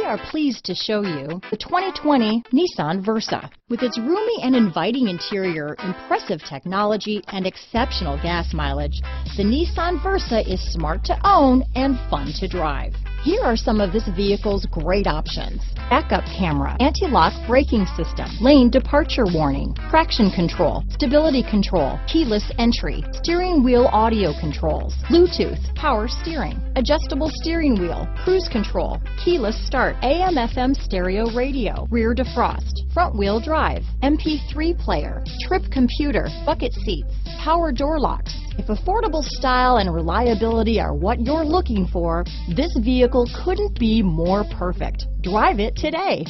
are pleased to show you the 2020 Nissan Versa. With its roomy and inviting interior, impressive technology, and exceptional gas mileage, the Nissan Versa is smart to own and fun to drive. Here are some of this vehicle's great options: backup camera, anti-lock braking system, lane departure warning, traction control, stability control, keyless entry, steering wheel audio controls, Bluetooth, power steering, adjustable steering wheel, cruise control, keyless start, AM/FM stereo radio, rear defrost, front wheel drive, MP3 player, trip computer, bucket seats, power door locks. If affordable style and reliability are what you're looking for, this vehicle couldn't be more perfect. Drive it today.